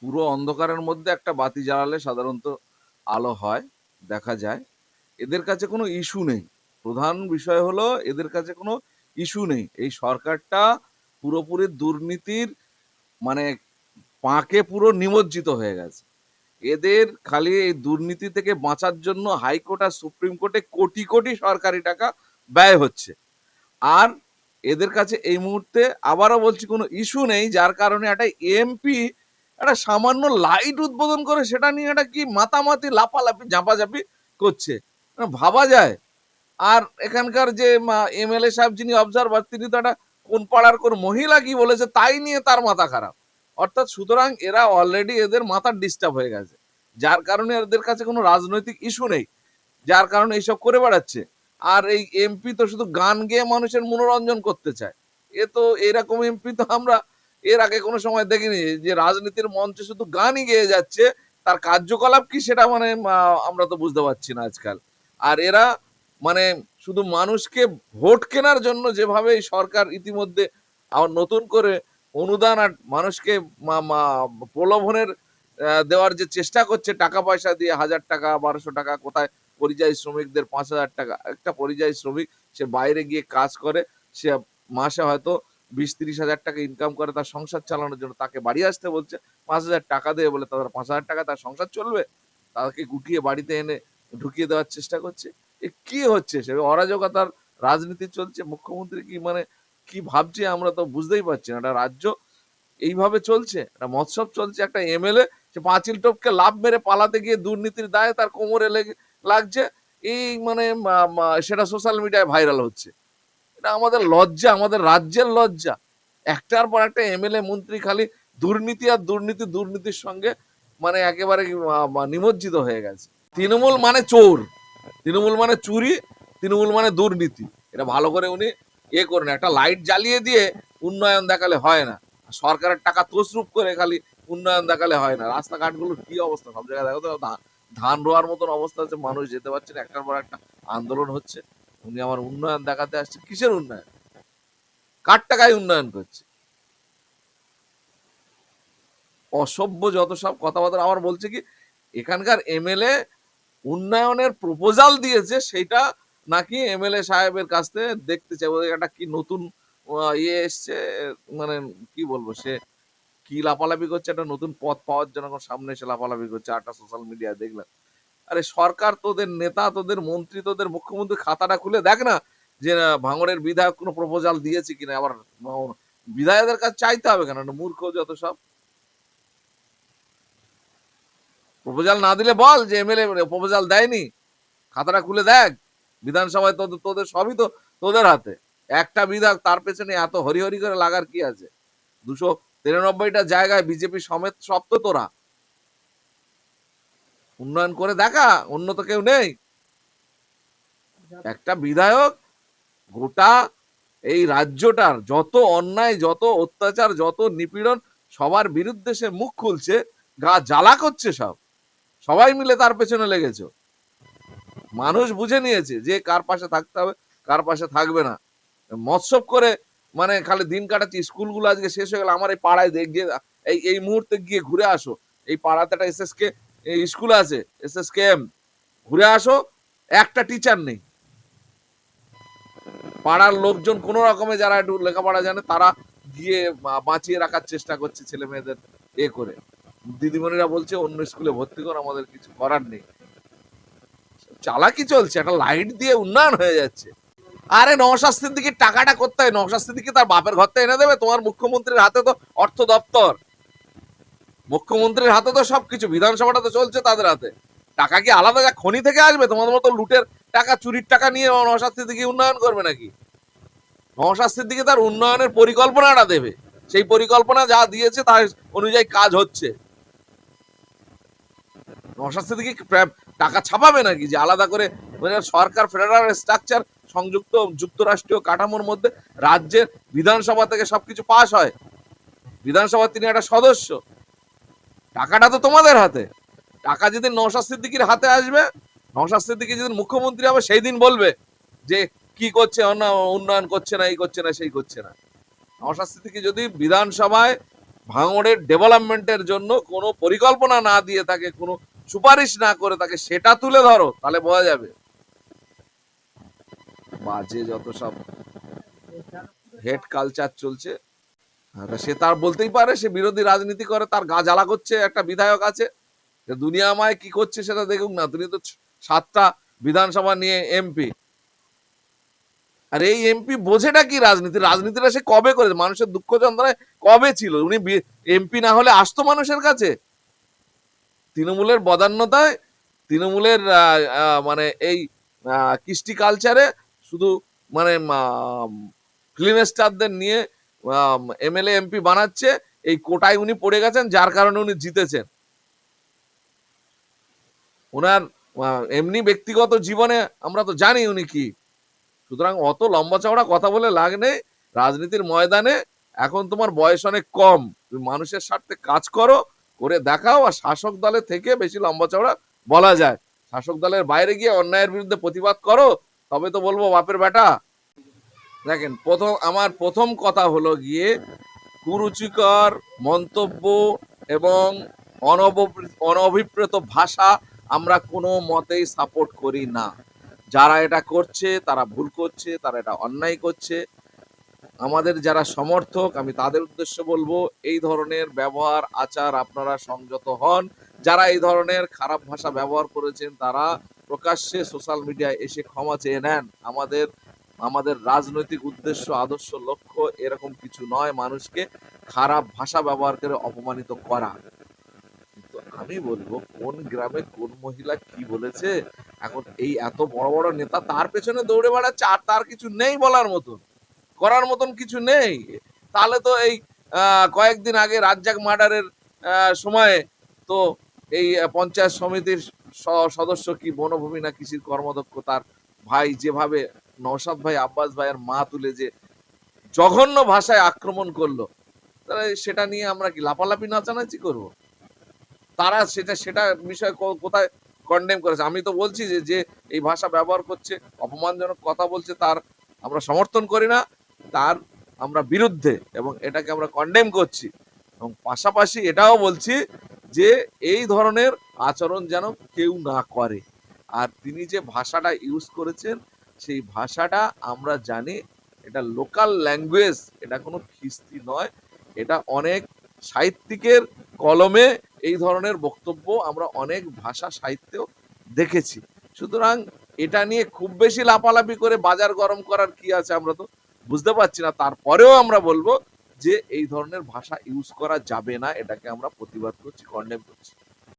পুরো অন্ধকারের মধ্যে একটা বাতি জ্বালালে সাধারণত আলো হয়, দেখা যায়। এদের কাছে কোনো ইস্যু নেই। প্রধান বিষয় হলো এদের কাছে কোনো ইস্যু নেই। এই সরকারটা পুরোপুরি দুর্নীতির মানে পাঁকে পুরো নিমজ্জিত হয়ে গেছে। এদের খালি এই দুর্নীতি থেকে বাঁচার জন্য হাইকোর্ট আর সুপ্রিম কোর্টে কোটি কোটি সরকারি টাকা ব্যয় হচ্ছে। আর এদের কাছে এই মুহূর্তে আবারও বলছি কোনো ইস্যু নেই, যার কারণে একটা এমপি একটা সামান্য লাইট উদ্বোধন করে সেটা নিয়ে একটা কি মাতামাতি লাফালাফি ঝাঁপাঝাঁপি করছে, ভাবা যায়? আর এখানকার যে এমএলএ সাহেব যিনি অবজারভার, তিনি তো একটা কোন পাড়ার কোন মহিলা কি বলেছে তাই নিয়ে তার মাথা খারাপ। অর্থাৎ সুতরাং এরা অলরেডি এদের মাথা ডিস্টার্ব হয়ে গেছে, যার কারণে এদের কাছে কোনো রাজনৈতিক ইস্যু নেই, যার কারণে এইসব করে বেড়াচ্ছে। আর এই এমপি তো শুধু গান গেয়ে মানুষের মনোরঞ্জন করতে চায়। এ তো এরকম এমপি তো আমরা এর আগে কোনো সময় দেখিনি, যে রাজনীতির মঞ্চে শুধু গানই গেয়ে যাচ্ছে, তার কার্যকলাপ কি সেটা আমরা তো বুঝতে পারছি না আজকাল। আর এরা মানে শুধু মানুষকে ভোট কেনার জন্য যেভাবে এই সরকার ইতিমধ্যে আবার নতুন করে অনুদান আর মানুষকে প্রলোভনের দেওয়ার যে চেষ্টা করছে, টাকা পয়সা দিয়ে 1000 টাকা 1200 টাকা, কোথায় পরিযায়ী শ্রমিকদের 5000 টাকা। একটা পরিযায়ী শ্রমিক সে বাইরে গিয়ে কাজ করে, সে মাসে হয়তো 20-30 হাজার টাকা ইনকাম করে তার সংসার চালানোর জন্য, তাকে বাড়ি আসতে বলছে 5000 টাকা দেবে বলে, তাদের 5000 টাকা তার সংসার চলবে? তাকে গুটিয়ে বাড়িতে এনে ঢুকিয়ে দেওয়ার চেষ্টা করছে। এ কি হচ্ছে? সে অরাজকতার রাজনীতি চলছে। মুখ্যমন্ত্রী কি কি ভাবছে আমরা তো বুঝতেই পারছি না। একটা রাজ্য এইভাবে চলছে, একটা মৎসব চলছে। একটা এমএলএ সে পাঁচিল টপকে লাফ মেরে পালাতে গিয়ে দুর্নীতির দায়ে তার কোমরে লাগছে, এই সেটা সোশ্যাল মিডিয়ায় ভাইরাল হচ্ছে। এটা আমাদের লজ্জা, আমাদের রাজ্যের লজ্জা। একটার পর একটা এমএলএ মন্ত্রী খালি দুর্নীতি আর দুর্নীতি, দুর্নীতির সঙ্গে একেবারে নিমজ্জিত হয়ে গেছে। তৃণমূল মানে চোর, তৃণমূল মানে চুরি, তৃণমূল মানে দুর্নীতি। এটা ভালো করে উনি করেন। একটা লাইট জ্বালিয়ে দিয়ে উন্নয়ন দেখালে হয় না, সরকারের টাকা তসরুপ করে খালি উন্নয়ন দেখালে হয় না। রাস্তাঘাটগুলোর কি অবস্থা, সব জায়গায় দেখো তো ধান রোয়ার মতন অবস্থা হচ্ছে, মানুষ যেতে পারছে না, একটার পর একটা আন্দোলন হচ্ছে। উনি আমার উন্নয়ন দেখাতে আসছে, কিসের উন্নয়ন? কার টাকায় উন্নয়ন করছে? অসভ্য যত সব কথাবার্তা। আবার বলছে কি এখানকার এমএলএ উন্নয়নের প্রপোজাল দিয়েছে, সেটা নাকি এমএলএ সাহেবের কাছ থেকে দেখতে চাই। ওদের একটা কি নতুন এসছে, মানে কি বলবো, সে কি লাফালাফি করছে, একটা নতুন পথ পাওয়ার জন্য সামনে এসে লাফালাফি করছে, একটা সোশ্যাল মিডিয়ায় দেখলাম। আরে সরকার, তোদের নেতা, তোদের মন্ত্রী, তোদের মুখ্যমন্ত্রী খাতাটা খুলে দেখ না, যে ভাঙড়ের বিধায়ক কোনো প্রপোজাল দিয়েছে কিনা। আবার বিধায়কদের কাছে চাইতে হবে কেন? মূর্খ যত সব। প্রপোজাল না দিলে বল যে এমএলএ প্রপোজাল দেয়নি, খাতাটা খুলে দেখ। বিধানসভায় তোদের তোদের সবই তো তোদের হাতে। একটা বিধায়ক, তার পেছনে এত হরিহরি করে লাগার কি আছে? 293টা জায়গায় বিজেপি সমেত সব তো তোরা। উন্নয়ন করে দেখা, অন্য তো কেউ নেই। একটা বিধায়ক গোটা এই রাজ্যটার যত অন্যায়, যত অত্যাচার, যত নিপীড়ন, সবার বিরুদ্ধে সে মুখ খুলছে, গা জ্বালা করছে সব। সবাই মিলে তার পেছনে লেগেছে। মানুষ বুঝে নিয়েছে যে কার পাশে থাকতে হবে, কার পাশে থাকবে না। মৎসব করে খালি দিন কাটাচ্ছি। স্কুলগুলো আজকে শেষ হয়ে গেল। আমার এই পাড়ায় গিয়ে এই মুহূর্তে গিয়ে ঘুরে আসো। এই পাড়াতে একটা এসএসকে স্কুল আছে, এসএসকেএম, ঘুরে আসো, একটা টিচার নেই। পাড়ার লোকজন কোন রকমে যারা একটু লেখাপড়া জানে, তারা গিয়ে বাঁচিয়ে রাখার চেষ্টা করছে ছেলে মেয়েদের করে। দিদিমণিরা বলছে অন্য স্কুলে ভর্তি কর, আমাদের কিছু করার নেই। চালাকি চলছে, একটা লাইট দিয়ে উন্নয়ন হয়ে যাচ্ছে। আরে নওশাদ সিদ্দিকীর টাকাটা করতে হয়, নওশাদ সিদ্দিকী তার বাপের ঘর থেকে এনে দেবে? তোমার মুখ্যমন্ত্রীর হাতে তো অর্থ দপ্তর, মুখ্যমন্ত্রীর হাতে তো সবকিছু, বিধানসভাটা তো চলছে তাদের হাতে। টাকা কি আলাদা যা খনি থেকে আসবে? তোমাদের মতো লুটের টাকা, চুরির টাকা নিয়ে নওশাদ সিদ্দিকী উন্নয়ন করবে নাকি? নওশাদ সিদ্দিকী তার উন্নয়নের পরিকল্পনাটা দেবে, সেই পরিকল্পনা যা দিয়েছে তার অনুযায়ী কাজ হচ্ছে। নওশাদ সিদ্দিকী টাকা ছাপাবে নাকি যে আলাদা করে? সরকার ফেডারেল স্ট্রাকচার, সংযুক্ত যুক্তরাষ্ট্রীয় কাঠামোর মধ্যে রাজ্যের বিধানসভা থেকে সবকিছু পাস হয়। বিধানসভা তিনি একটা সদস্য, টাকাটা তো তোমাদের হাতে। টাকা যেদিন নওশাদ সিদ্দিকীর হাতে আসবে, নওশাদ সিদ্দিকী যেদিন মুখ্যমন্ত্রী হবে, সেই দিন বলবে যে কি করছে, উন্নয়ন করছে না, এই করছে না, সেই করছে না। নওশাদ সিদ্দিকী যদি বিধানসভায় ভাঙড়ের ডেভেলপমেন্টের জন্য কোনো পরিকল্পনা না দিয়ে থাকে, কোনো সুপারিশ না করে থাকে, সেটা তুলে ধরো, তাহলে বোঝা যাবে। বাজে যত সব হেড কালচার চলছে। সে তার বলতেই পারে সে বিরোধী রাজনীতি করে, তার গা জ্বালা করছে একটা বিধায়ক আছে, দুনিয়াময় কি করছে সেটা দেখুক না। তিনি তো 7টা বিধানসভা নিয়ে এমপি, আর এই এমপি বোঝেটা কি রাজনীতি? রাজনীতিটা সে কবে করেছে? মানুষের দুঃখ যন্ত্রণায় কবে ছিল? উনি এমপি না হলে আসতো মানুষের কাছে? তৃণমূলের বদান্যতায়, তৃণমূলের মানে এই কৃষ্টি কালচারে শুধু মানে ফিল্ম স্টারদের নিয়ে এমএলএ এমপি বানাচ্ছে, এই কোটায় উনি পড়ে গেছেন, যার কারণে উনি জিতেছেন। ওনার এমনি ব্যক্তিগত জীবনে আমরা তো জানি উনি কি। সুতরাং অত লম্বা চওড়া কথা বলে লাগ নেই। রাজনীতির ময়দানে এখন তোমার বয়স অনেক কম, তুমি মানুষের স্বার্থে কাজ করো, করে দেখাও, আর শাসক দলে থেকে বেশি লম্বা চওড়া বলা যায়। শাসক দলের বাইরে গিয়ে অন্যায়ের বিরুদ্ধে প্রতিবাদ করো, তবে তো বলবো বাপের বেটা। দেখেন, আমার প্রথম কথা হলো গিয়ে কুরুচিকর মন্তব্য এবং অনভিপ্রেত ভাষা আমরা কোনো মতেই সাপোর্ট করি না। যারা এটা করছে তারা ভুল করছে, তারা এটা অন্যায় করছে। আমাদের যারা সমর্থক, আমি তাদের উদ্দেশ্য বলবো, এই ধরনের ব্যবহার আচার আপনারা সংযত হন। যারা এই ধরনের খারাপ ভাষা ব্যবহার করেছেন তারা প্রকাশ্যে সোশ্যাল মিডিয়ায় এসে ক্ষমা চেয়ে নেন। আমাদের রাজনৈতিক উদ্দেশ্য, আদর্শ, লক্ষ্য এরকম কিছু নয় মানুষকে খারাপ ভাষা ব্যবহার করে অপমানিত করা। কিন্তু আমি বলবো, কোন গ্রামে কোন মহিলা কি বলেছে, এখন এই এত বড় বড় নেতা তার পেছনে দৌড়ে বেড়াচ্ছে, আর তার কিছু নেই বলার মতন, করার মতন কিছু নেই। তাহলে তো এই কয়েকদিন আগে রাজ্জাক মার্ডারের সময়ে তো এই পঞ্চায়েত সমিতির সদস্য কি বনভূমি না কৃষির কর্মদক্ষ তার ভাই যেভাবে নওশাদ ভাই, আব্বাস ভাইয়ের মা তুলে যে জঘন্য ভাষায় আক্রমণ করলো, তাহলে সেটা নিয়ে আমরা কি লাপালাপি নাচানাচি করব? তারা সেটা সেটা বিষয়ে কোথায় কন্ডেম করেছে? আমি তো বলছি যে যে এই ভাষা ব্যবহার করছে, অপমানজনক কথা বলছে, তার আমরা সমর্থন করি না, তার আমরা বিরুদ্ধে, এবং এটাকে আমরা কন্ডেম করছি। এবং পাশাপাশি এটাও বলছি যে এই ধরনের আচরণ যেন কেউ না করে। আর তিনি যে ভাষাটা ইউজ করেছেন, সেই ভাষাটা আমরা জানি এটা লোকাল ল্যাঙ্গুয়েজ, এটা কোনো খিস্তি নয়। এটা অনেক সাহিত্যিকের কলমে এই ধরনের বক্তব্য আমরা অনেক ভাষা সাহিত্যেও দেখেছি। সুতরাং এটা নিয়ে খুব বেশি লাপালাপি করে বাজার গরম করার কি আছে আমরা তো বুঝতে পারছি না। তারপরেও আমরা বলবো যে এই ধরনের ভাষা ইউজ করা যাবে না, এটাকে আমরা প্রতিবাদ করছি, কন্ডেম করছি।